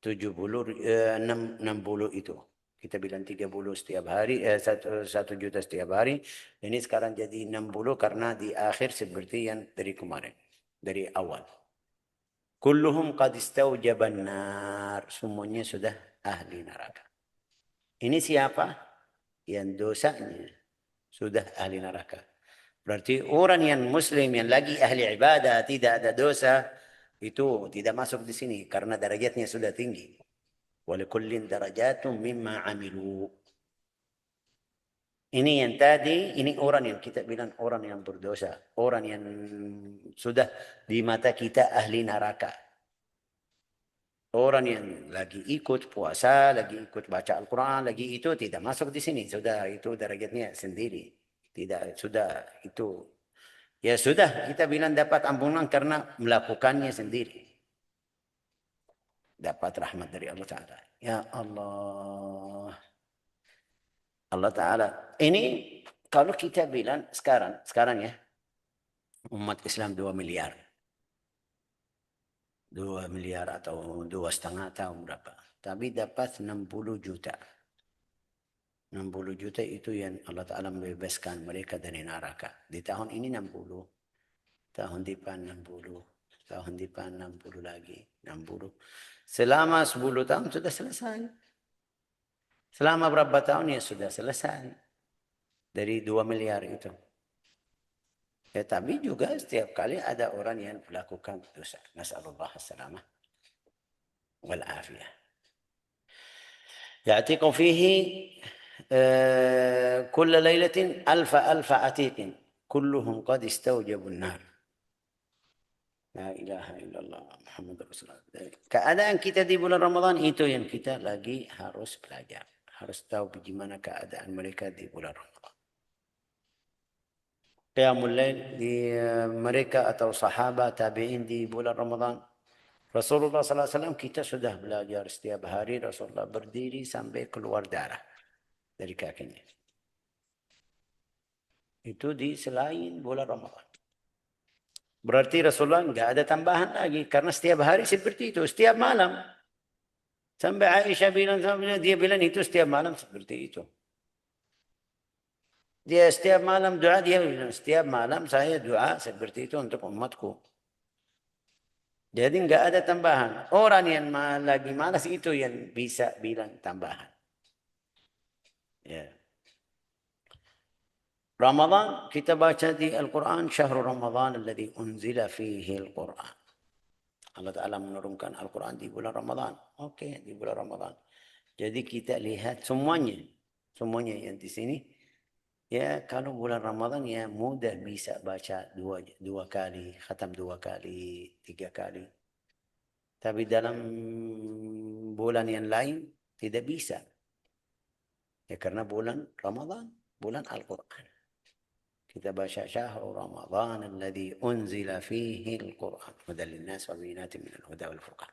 60 itu. Kita bilang 30 setiap hari, 1 juta setiap hari. Ini sekarang jadi 60 karena di akhir seperti yang dari kemarin. Dari awal. Kulluhum qad istawjaban nar. Semuanya sudah ahli neraka. Ini siapa? Yang dosanya sudah ahli neraka. Berarti orang yang muslim yang lagi ahli ibadah, tidak ada dosa, itu tidak masuk di sini karena derajatnya sudah tinggi. Walikullin darajatum mimma amilu. Ini yang tadi, ini orang yang kita bilang orang yang berdosa. Orang yang sudah di mata kita ahli neraka. Orang yang lagi ikut puasa, lagi ikut baca Al-Quran, lagi itu tidak masuk di sini. Sudah itu derajatnya sendiri. Tidak, sudah itu. Ya sudah, kita bilang dapat ampunan karena melakukannya sendiri. Dapat rahmat dari Allah Ta'ala. Ya Allah. Allah Ta'ala. Ini kalau kita bilang sekarang ya, umat Islam 2 miliar. 2 miliar atau 2,5 tahun berapa. Tapi dapat 60 juta. 60 juta itu yang Allah Ta'ala membebaskan mereka dari neraka. Di tahun ini 60. Tahun depan 60. Tahun depan 60 lagi. 60. Selama 10 tahun sudah selesai. Selama berapa tahun ya sudah selesai. Dari 2 miliar itu. Ya, tapi juga setiap kali ada orang yang melakukan dosa. Nas'alullah as-salamah wal afiyah. Ya'tiqu fihi kulla laylatin alfa atiqin. Kulluhum qad istawjabun nar. La ilaha illallah Muhammad Rasulullah. Keadaan kita di bulan Ramadan itu yang kita lagi harus belajar. Harus tahu bagaimana keadaan mereka di bulan Ramadan. Qiyamul Lail di mereka atau sahabat tabi'in di bulan Ramadan. Rasulullah SAW kita sudah belajar setiap hari Rasulullah berdiri sampai keluar darah dari kakinya. Itu di selain bulan Ramadan. Berarti Rasulullah enggak ada tambahan lagi karena setiap hari seperti itu, setiap malam. Sampai Aisyah bilang, dia bilang itu setiap malam seperti itu. Dia setiap malam doa, dia bilang, setiap malam saya doa seperti itu untuk umatku. Jadi enggak ada tambahan. Orang yang lagi malas itu yang bisa bilang tambahan. Ya. Ramadan kita baca di Al-Quran, syahrul Ramadan alladzi unzila fihi Al-Quran. Allah Ta'ala menurunkan Al-Quran di bulan Ramadan. Oke, di bulan Ramadan. Jadi kita lihat semuanya. Semuanya yang di sini. Ya, kalau bulan Ramadan ya mudah bisa baca dua kali, khatam dua kali, tiga kali. Tapi dalam bulan yang lain tidak bisa. Ya karena bulan Ramadan, bulan Al-Quran. Kita baca syahrul Ramadan alladzi unzila fihi Al-Quran. Hudan linnas wa bayyinatin minal huda wal furqan.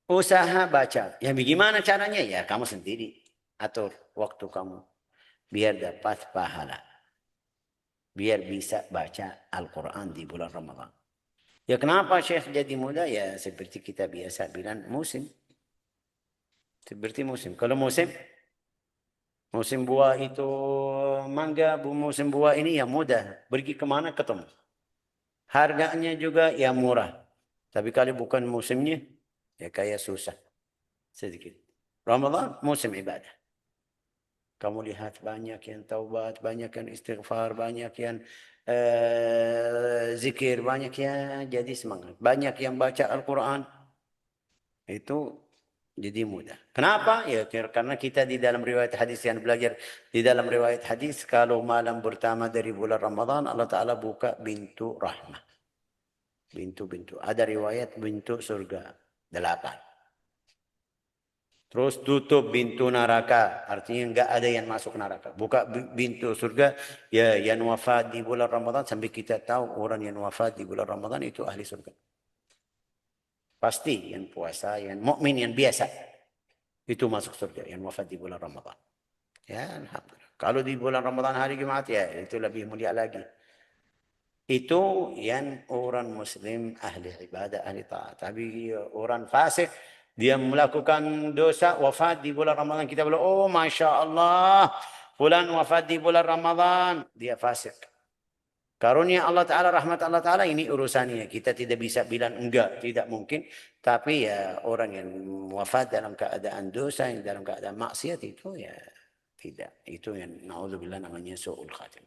Usaha baca. Ya bagaimana caranya? Ya kamu sendiri atur waktu kamu biar dapat pahala. Biar bisa baca Al-Quran di bulan Ramadan. Ya kenapa Syekh jadi muda? Ya seperti kita biasa bilang musim. Seperti musim. Kalau musim buah itu mangga, musim buah ini ya mudah. Pergi kemana ketemu. Harganya juga ya murah. Tapi kalau bukan musimnya, ya kayak susah sedikit. Ramadan musim ibadah. Kamu lihat banyak yang taubat, banyak yang istighfar, banyak yang zikir, banyak yang jadi semangat. Banyak yang baca Al-Quran. Itu jadi mudah. Kenapa? Ya karena kita di dalam riwayat hadis yang belajar di dalam riwayat hadis kalau malam pertama dari bulan Ramadan Allah Ta'ala buka pintu rahmah. Pintu-pintu. Ada riwayat pintu surga. 8. Terus tutup pintu neraka. Artinya enggak ada yang masuk neraka. Buka pintu surga. Ya yang wafat di bulan Ramadan. Sampai kita tahu orang yang wafat di bulan Ramadan itu ahli surga. Pasti yang puasa, yang mukmin, yang biasa. Itu masuk surga. Yang wafat di bulan Ramadan. Ya Alhamdulillah. Kalau di bulan Ramadan hari Jumat ya itu lebih mulia lagi. Itu yang orang muslim ahli ibadah, ahli taat. Tapi orang fasik, dia melakukan dosa, wafat di bulan Ramadan. Kita bilang, oh Masya Allah, fulan wafat di bulan Ramadan. Dia fasik. Karunia Allah Ta'ala, rahmat Allah Ta'ala, ini urusannya. Kita tidak bisa bilang enggak, tidak mungkin. Tapi ya orang yang wafat dalam keadaan dosa, yang dalam keadaan maksiat itu ya tidak. Itu yang na'udzubillah namanya su'ul khatim.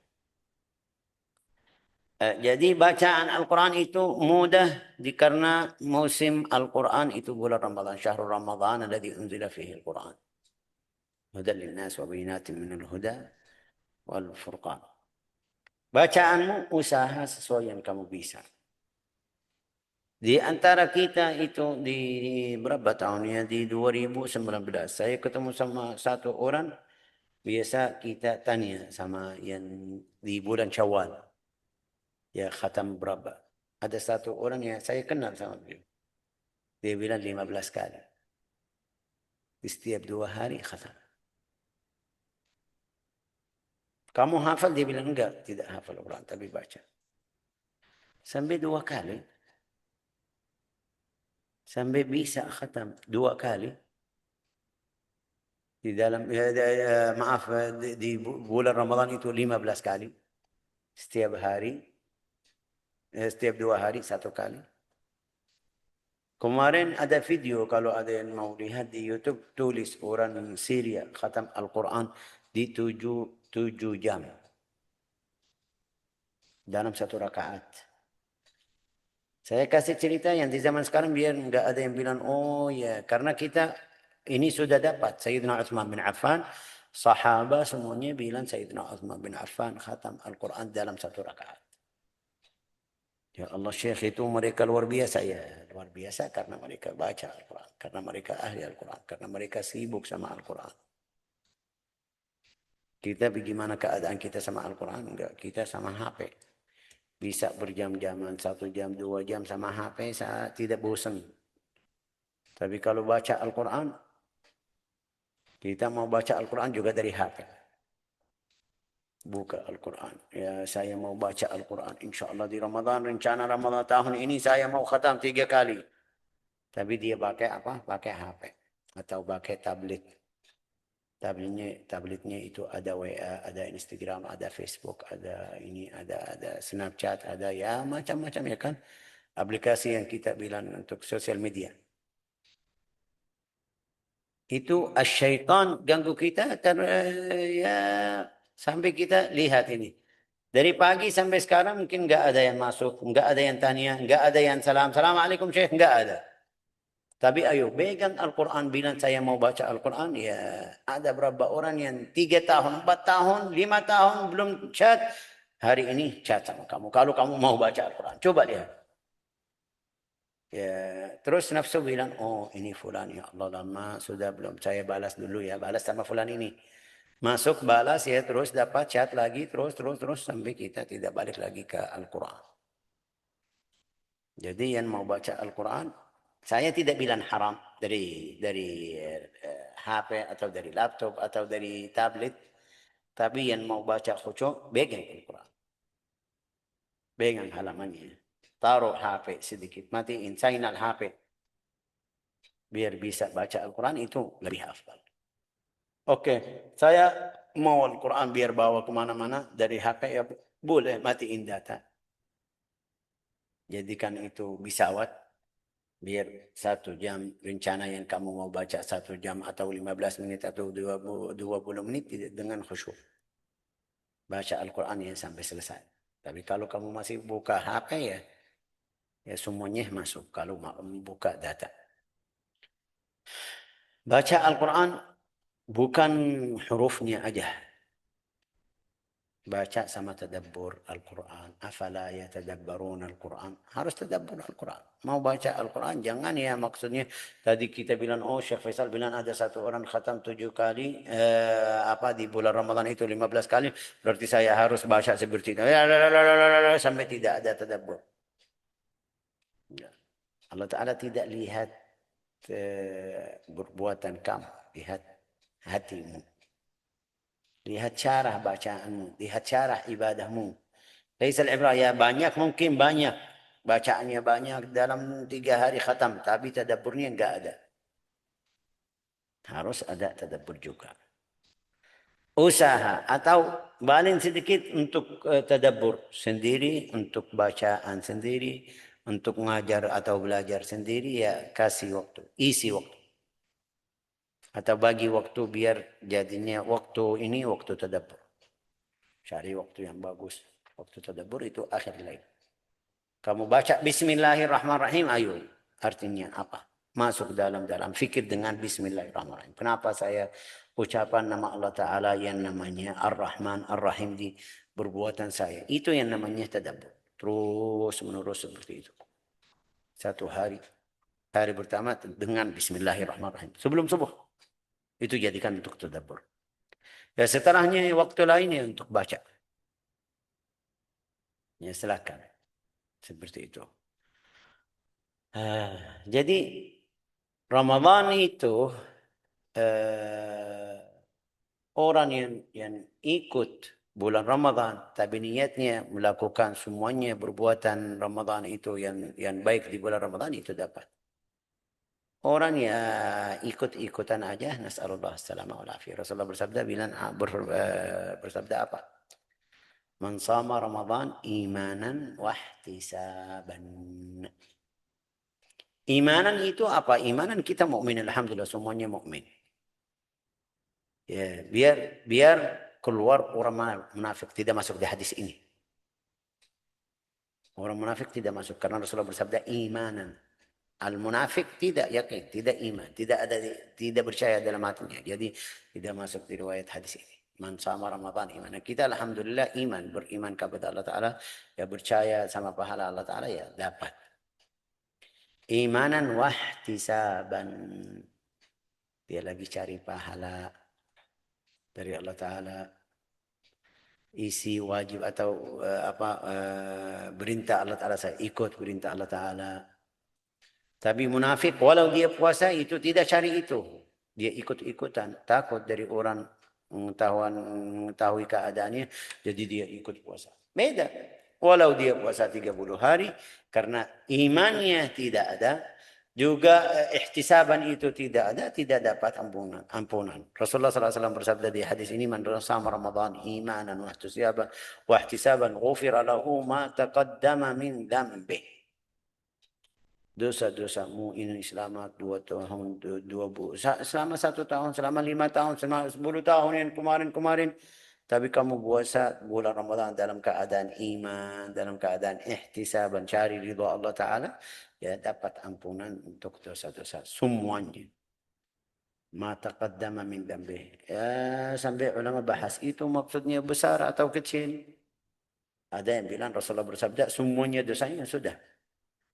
Jadi bacaan Al-Quran itu mudah karena musim Al-Quran itu bulan Ramadan. Syahrul Ramadan alladzi unzila fihi Al-Quran. Hudan linnas wa bayyinatin minal huda wal furqan. Bacaanmu usaha sesuai yang kamu bisa. Di antara kita itu di berapa tahunnya? Di 2019. Saya ketemu sama satu orang. Biasa kita tanya sama yang di bulan Syawal. Ya khatam berapa? Ada satu orang yang saya kenal sama beliau. Dia bilang 15 kali. Di setiap 2 hari khatam. Kamu hafal? Dia bilang enggak. Tidak hafal Al-Quran tapi baca. Sampai 2 kali. Sampai bisa khatam 2 kali. Di dalam, maaf, di bulan Ramadan itu 15 kali. Setiap hari. Setiap 2 hari 1 kali. Kemarin ada video kalau ada yang mau lihat di YouTube. Tulis orang Syria khatam Al-Quran di 7 jam. Dalam 1 rakaat. Saya kasih cerita yang di zaman sekarang biar enggak ada yang bilang, oh ya, karena kita ini sudah dapat. Sayyidina Utsman bin Affan, sahabat semuanya bilang Sayyidina Utsman bin Affan khatam Al-Quran dalam 1 rakaat. Ya Allah, Syekh itu mereka luar biasa ya. Luar biasa karena mereka baca Al-Quran. Karena mereka ahli Al-Quran. Karena mereka sibuk sama Al-Quran. Kita bagaimana keadaan kita sama Al-Quran? Enggak, kita sama HP. Bisa berjam-jaman, 1 jam, 2 jam sama HP, saya tidak bosan. Tapi kalau baca Al-Quran, kita mau baca Al-Quran juga dari HP. Buka Al-Quran. Ya, saya mau baca Al-Quran. Insya Allah di Ramadan, rencana Ramadan tahun ini saya mau khatam 3 kali. Tapi dia pakai apa? Pakai HP. Atau pakai tablet. tabletnya itu ada WA, ada Instagram, ada Facebook, ada ini, ada Snapchat, ada ya macam-macam ya kan. Aplikasi yang kita bilang untuk sosial media. Itu syaitan ganggu kita ya sampai kita lihat ini. Dari pagi sampai sekarang mungkin nggak ada yang masuk, nggak ada yang tanya, nggak ada yang salam. Assalamualaikum Syekh, nggak ada. Tapi ayo pegang Al-Quran, bilang saya mau baca Al-Quran. Ya ada berapa orang yang 3 tahun, 4 tahun, 5 tahun belum chat. Hari ini chat sama kamu. Kalau kamu mau baca Al-Quran, coba lihat. Ya, terus nafsu bilang, oh ini fulan, ya Allah lama sudah belum, saya balas dulu ya, balas sama fulan ini. Masuk balas ya, terus dapat chat lagi, terus sampai kita tidak balik lagi ke Al-Quran. Jadi yang mau baca Al-Quran, saya tidak bilang haram dari HP atau dari laptop atau dari tablet, tapi yang mau baca khusyuk pegang Al-Quran, pegang halamannya, taruh HP sedikit, matiin, silent HP, biar bisa baca Al-Quran, itu lebih afdal. Oke, saya mau Al-Quran biar bawa kemana-mana dari HP ya boleh, matiin data. Jadikan itu bisawat, biar 1 jam rencana yang kamu mau baca 1 jam atau 15 menit atau 20 menit dengan khusyuk. Baca Al-Quran ya sampai selesai. Tapi kalau kamu masih buka HP ya semuanya masuk kalau mau buka data. Baca Al-Quran bukan hurufnya aja. Baca sama tadabbur Al-Quran. Afala yatadabbarun Al-Quran. Harus tadabbur Al-Quran. Mau baca Al-Quran jangan ya maksudnya tadi kita bilang, oh Syekh Faisal bilang ada 1 orang khatam 7 kali di bulan Ramadan itu 15 kali, berarti saya harus baca seperti itu sampai tidak ada tadabbur. Allah Ta'ala tidak lihat perbuatan kamu, lihat hatimu. Lihat cara bacaanmu, lihat cara ibadahmu. Laisal ibrah ya banyak, mungkin banyak. Bacaannya banyak dalam 3 hari khatam, tapi tadabburnya enggak ada. Harus ada tadabbur juga. Usaha atau balik sedikit untuk tadabbur sendiri, untuk bacaan sendiri, untuk mengajar atau belajar sendiri, ya kasih waktu, isi waktu. Atau bagi waktu biar jadinya waktu ini waktu tadabbur. Cari waktu yang bagus. Waktu tadabbur itu akhir lail. Kamu baca Bismillahirrahmanirrahim, ayo. Artinya apa? Masuk dalam fikir dengan Bismillahirrahmanirrahim. Kenapa saya ucapan nama Allah Ta'ala yang namanya Ar-Rahman, Ar-Rahim di perbuatan saya. Itu yang namanya tadabbur. Terus menerus seperti itu. 1 hari. Hari pertama dengan Bismillahirrahmanirrahim. Sebelum subuh. Itu jadikan untuk tadabbur. Ya setelahnya waktu lainnya untuk baca. Ya silakan. Seperti itu. Jadi Ramadan itu orang yang ikut bulan Ramadan tapi niatnya melakukan semuanya perbuatan Ramadan itu yang baik di bulan Ramadan itu dapat. Orang ya ikut-ikutan aja, nasallallahu alaihi wasallam. Rasulullah bersabda apa? Man sama Ramadan imanan wahtisaban. Imanan itu apa? Imanan kita mukmin, alhamdulillah semuanya mukmin. Ya, biar keluar orang munafik, tidak masuk di hadis ini. Orang munafik tidak masuk karena Rasulullah bersabda imanan. Al munafik tidak yakin, tidak iman, tidak percaya dalam hatinya. Jadi tidak masuk di riwayat hadis ini. Man sama Ramadan iman. Kita alhamdulillah iman, beriman kepada Allah Ta'ala, ya percaya sama pahala Allah Ta'ala, ya dapat. Imanan wahtisaban. Dia lagi cari pahala dari Allah Ta'ala. Isi wajib atau perintah Allah Ta'ala, saya ikut perintah Allah Ta'ala. Tapi munafik walau dia puasa itu tidak cari itu. Dia ikut-ikutan, takut dari orang mengetahui keadaannya, jadi dia ikut puasa. Beda. Walau dia puasa 30 hari, karena imannya tidak ada, Juga ihtisaban itu tidak ada, tidak dapat ampunan. Rasulullah SAW bersabda di hadis ini, man sama Ramadan imanan wa ihtisaban ghufira lahu ma taqaddama min dhanbih. Dosa-dosamu ini selama 2 tahun, selama 1 tahun, selama 5 tahun, selama 10 tahun yang kemarin-kemarin. Tapi kamu puasa bulan Ramadan dalam keadaan iman, dalam keadaan ihtisaban, cari ridha Allah Ta'ala, ya dapat ampunan untuk dosa-dosa semuanya. Ma taqaddama min dambih. Ya, sampai ulama bahas itu maksudnya besar atau kecil. Ada yang bilang Rasulullah bersabda semuanya dosanya sudah.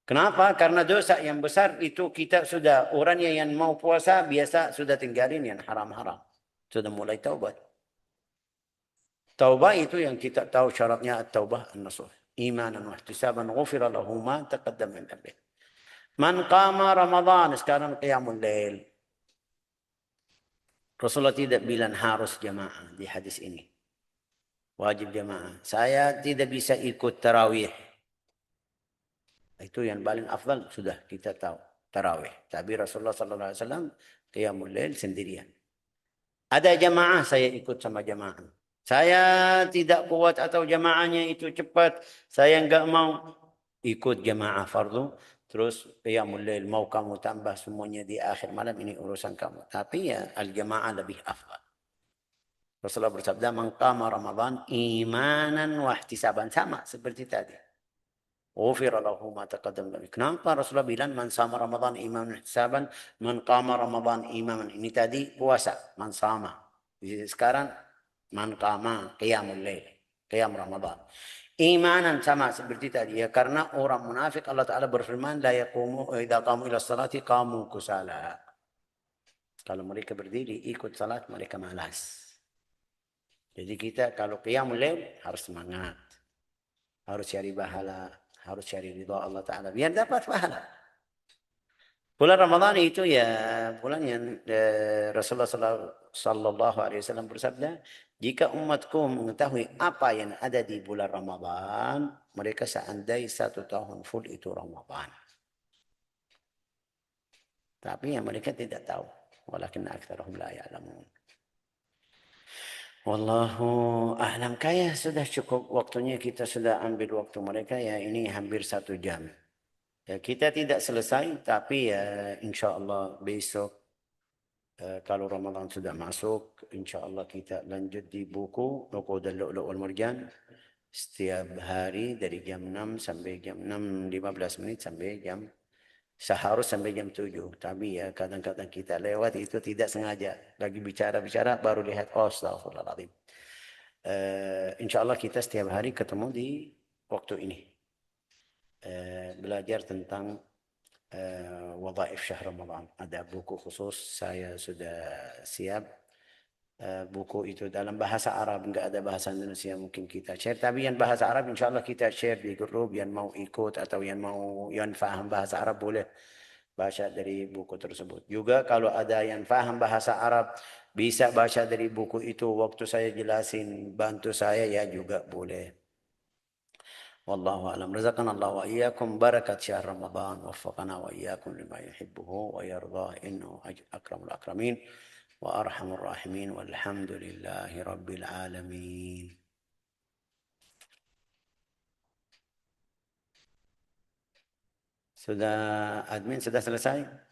Kenapa? Karena dosa yang besar itu kita sudah, orangnya yang mau puasa biasa sudah tinggalin yang haram-haram. Sudah mulai taubat. Taubah itu yang kita tahu syaratnya at-taubah an-nasuh. Imanan wa ihtisaban ghufira lahu ma taqaddama min dhanbi. Man qama Ramadan, sekarang qiyamul lail. Rasulullah tidak bilang harus jamaah di hadis ini. Wajib jamaah. Saya tidak bisa ikut tarawih. Itu yang paling afdal sudah kita tahu, tarawih. Tapi Rasulullah sallallahu alaihi wasallam qiyamul lail sendirian. Ada jamaah, saya ikut sama jamaah. Saya tidak kuat atau jamaahnya itu cepat, saya enggak mau ikut jamaah fardu. Terus qiyamul lail mau kamu tambah semuanya di akhir malam, ini urusan kamu. Tapi ya al-jamaah lebih afdal. Rasulullah bersabda, "Man qama Ramadan imanan wa ihtisaban." Sama seperti tadi. Ghufira lahu ma taqaddama min. Kenapa Rasulullah bilang man sama Ramadan imaman ihtisaban, man qama Ramadan imaman. Ini tadi puasa, man sama. Sekarang man qama qiyamul lail, qiyam Ramadan. Imanan sama seperti tadi ya, karena orang munafik Allah Taala berfirman la yaqumu idza qamu ila salati qamu kusala. Kalau mereka berdiri ikut salat mereka malas. Jadi kita kalau qiyamul lail harus semangat. Harus cari pahala, harus cari ridha Allah Ta'ala biar dapat pahala. Bulan Ramadan itu ya bulan yang Rasulullah Sallallahu Alaihi Wasallam bersabda, jika umatku mengetahui apa yang ada di bulan Ramadan, mereka seandai 1 tahun full itu Ramadan. Tapi yang mereka tidak tahu. Walakin aktsarahum la ya'lamun. Wallahu a'lam. Kayak sudah cukup waktunya, kita sudah ambil waktu mereka ya, ini hampir 1 jam. Ya, kita tidak selesai, tapi ya insya Allah besok kalau Ramadan sudah masuk, insya Allah kita lanjut di buku Uqudul Lu'lu' wal Marjan setiap hari dari jam 6 sampai jam 6:15 sampai jam seharus sampai jam 7. Tapi ya kadang-kadang kita lewat itu tidak sengaja. Lagi bicara-bicara baru lihat, oh astagfirullahaladzim. Insya Allah kita setiap hari ketemu di waktu ini. Belajar tentang Wadhaif Syahr Ramadan. Ada buku khusus, saya sudah siap. Buku itu dalam bahasa Arab, enggak ada bahasa Indonesia, mungkin kita share. Tapi yang bahasa Arab insya Allah kita share di grup, yang mau ikut atau yang faham bahasa Arab boleh baca dari buku tersebut. Juga kalau ada yang faham bahasa Arab bisa baca dari buku itu, waktu saya jelasin bantu saya ya juga boleh. والله أعلم. رزقنا الله وإياكم بركة شهر رمضان، وفقنا وإياكم لما يحبه ويرضاه، إنه أكرم الأكرمين وأرحم الراحمين، والحمد لله رب العالمين. Sudah admin sudah selesai?